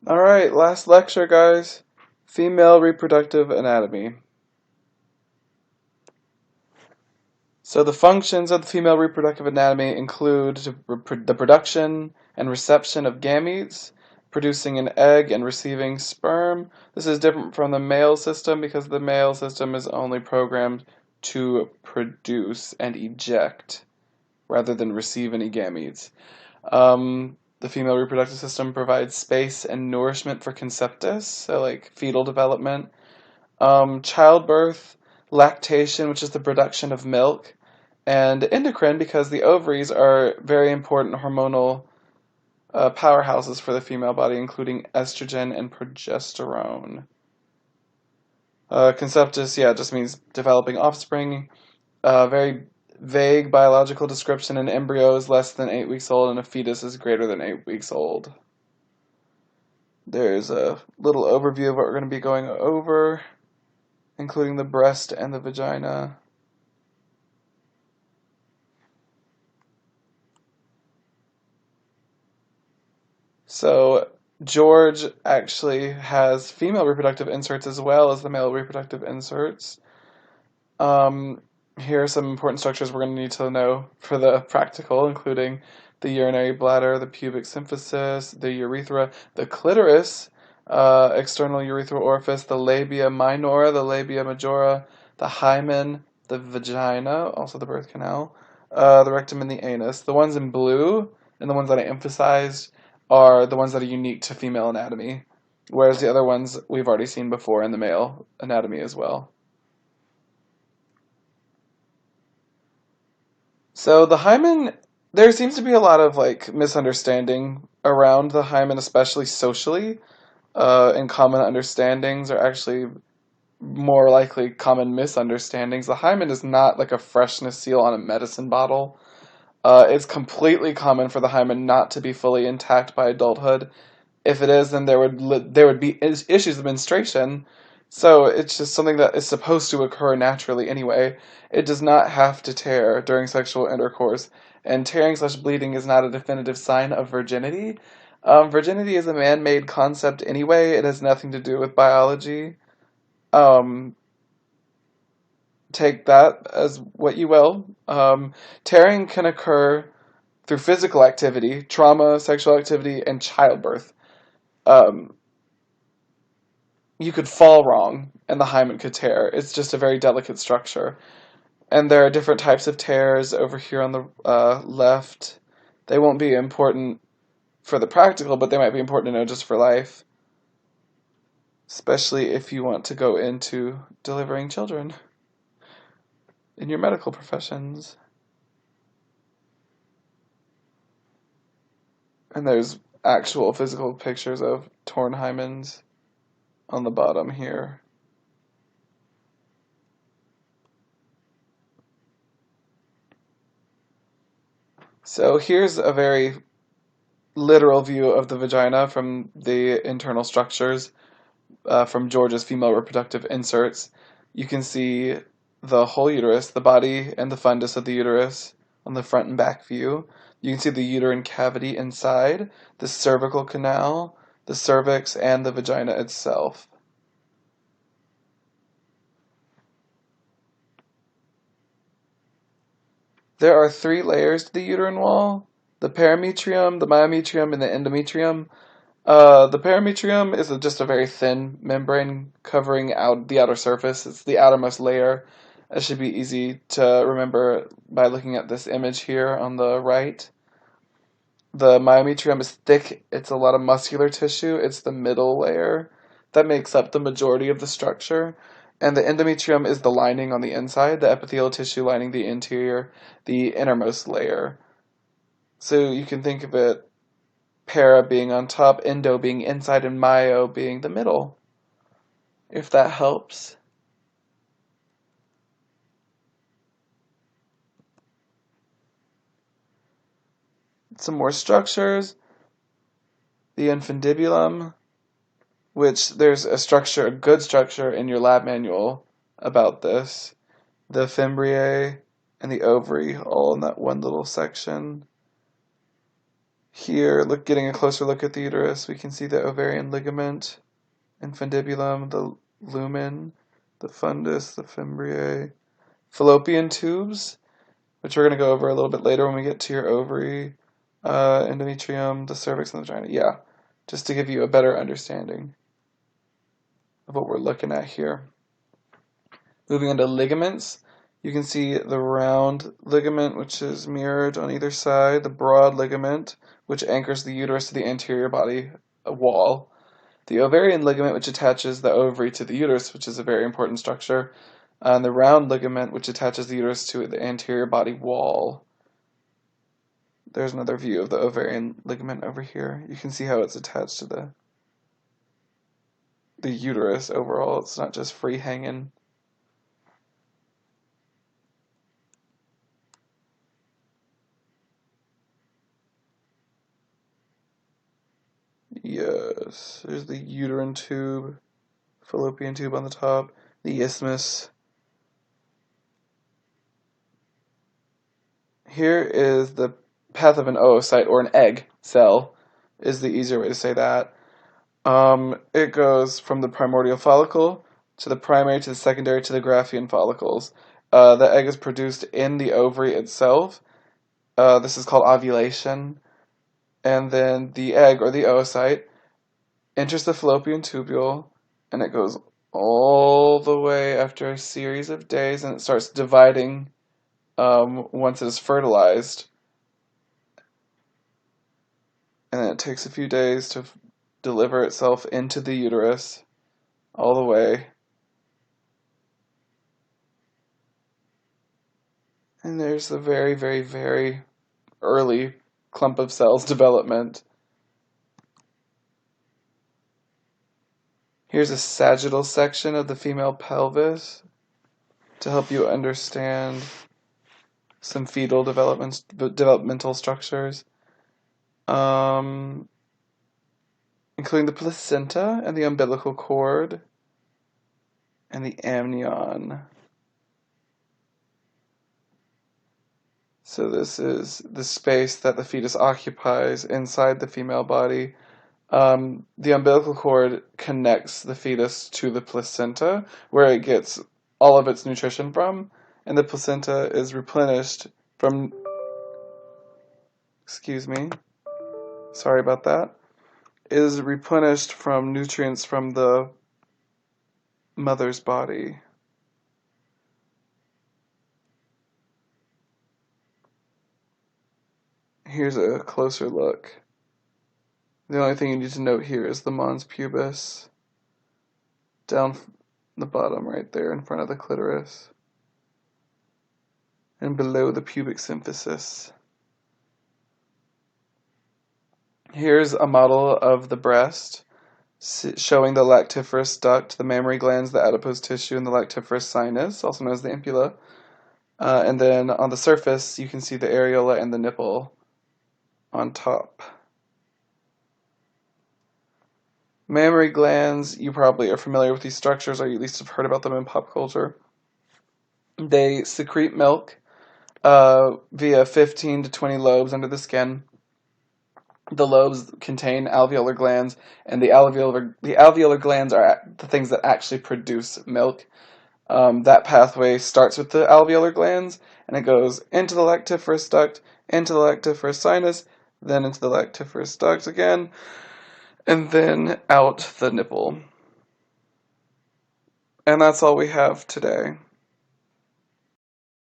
Alright, last lecture, guys. Female reproductive anatomy. So the functions of the female reproductive anatomy include the production and reception of gametes, producing an egg and receiving sperm. This is different from the male system because the male system is only programmed to produce and eject rather than receive any gametes. The female reproductive system provides space and nourishment for conceptus, so like fetal development, childbirth, lactation, which is the production of milk, and endocrine because the ovaries are very important hormonal powerhouses for the female body, including estrogen and progesterone. Conceptus, yeah, just means developing offspring. Very vague biological description: an embryo is less than 8 weeks old and a fetus is greater than 8 weeks old. There's a little overview of what we're going to be going over, including the breast and the vagina. So George actually has female reproductive inserts as well as the male reproductive inserts. Um, Here are some important structures we're going to need to know for the practical, including the urinary bladder, the pubic symphysis, the urethra, the clitoris, external urethral orifice, the labia minora, the labia majora, the hymen, the vagina, also the birth canal, the rectum, and the anus. The ones in blue and the ones that I emphasized are the ones that are unique to female anatomy, whereas the other ones we've already seen before in the male anatomy as well. So the hymen, there seems to be a lot of like misunderstanding around the hymen, especially socially. And common understandings are actually more likely common misunderstandings. The hymen is not like a freshness seal on a medicine bottle. It's completely common for the hymen not to be fully intact by adulthood. If it is, then there would be issues of menstruation. So it's just something that is supposed to occur naturally anyway. It does not have to tear during sexual intercourse, and tearing/bleeding is not a definitive sign of virginity. Virginity is a man-made concept anyway. It has nothing to do with biology. Um, Take that as what you will. Tearing can occur through physical activity, trauma, sexual activity, and childbirth. Um, you could fall wrong and the hymen could tear. It's just a very delicate structure. And there are different types of tears over here on the left. They won't be important for the practical, but they might be important to know just for life, especially if you want to go into delivering children in your medical professions. And there's actual physical pictures of torn hymens on the bottom here. So here's a very literal view of the vagina from the internal structures from George's female reproductive inserts. You can see the whole uterus, the body and the fundus of the uterus on the front and back view. You can see the uterine cavity inside, the cervical canal, the cervix, and the vagina itself. There are 3 layers to the uterine wall: the perimetrium, the myometrium, and the endometrium. The perimetrium is just a very thin membrane covering out the outer surface. It's the outermost layer. It should be easy to remember by looking at this image here on the right. The myometrium is thick. It's a lot of muscular tissue. It's the middle layer that makes up the majority of the structure. And the endometrium is the lining on the inside, the epithelial tissue lining the interior, the innermost layer. So you can think of it para being on top, endo being inside, and myo being the middle, if that helps. Some more structures. The infundibulum, which there's a structure, a good structure in your lab manual about this. The fimbriae and the ovary all in that one little section. Here, getting a closer look at the uterus, we can see the ovarian ligament, infundibulum, the lumen, the fundus, the fimbriae, fallopian tubes, which we're going to go over a little bit later when we get to your ovary, endometrium, the cervix, and the vagina. Yeah, just to give you a better understanding of what we're looking at here. Moving on to ligaments, you can see the round ligament, which is mirrored on either side, the broad ligament, which anchors the uterus to the anterior body wall, the ovarian ligament, which attaches the ovary to the uterus, which is a very important structure, and the round ligament, which attaches the uterus to the anterior body wall. There's another view of the ovarian ligament over here. You can see how it's attached to the uterus overall. It's not just free hanging. Yes, there's the uterine tube, fallopian tube on the top, the isthmus. Here is the path of an oocyte, or an egg cell, is the easier way to say that. It goes from the primordial follicle to the primary to the secondary to the Graafian follicles. The egg is produced in the ovary itself. This is called ovulation. And then the egg, or the oocyte, enters the fallopian tubule, and it goes all the way after a series of days, and it starts dividing once it is fertilized. And then it takes a few days to deliver itself into the uterus all the way. And there's the very, very, very early clump of cells development. Here's a sagittal section of the female pelvis to help you understand some fetal developmental structures, including the placenta and the umbilical cord and the amnion. So this is the space that the fetus occupies inside the female body. The umbilical cord connects the fetus to the placenta, where it gets all of its nutrition from, and the placenta is replenished from, excuse me, sorry about that, is replenished from nutrients from the mother's body. Here's a closer look. The only thing you need to note here is the mons pubis down the bottom right there in front of the clitoris and below the pubic symphysis. Here's a model of the breast showing the lactiferous duct, the mammary glands, the adipose tissue, and the lactiferous sinus, also known as the ampulla. And then on the surface, you can see the areola and the nipple on top. Mammary glands, you probably are familiar with these structures, or you at least have heard about them in pop culture. They secrete milk via 15 to 20 lobes under the skin. The lobes contain alveolar glands, and the alveolar glands are the things that actually produce milk. That pathway starts with the alveolar glands, and it goes into the lactiferous duct, into the lactiferous sinus, then into the lactiferous duct again, and then out the nipple. And that's all we have today.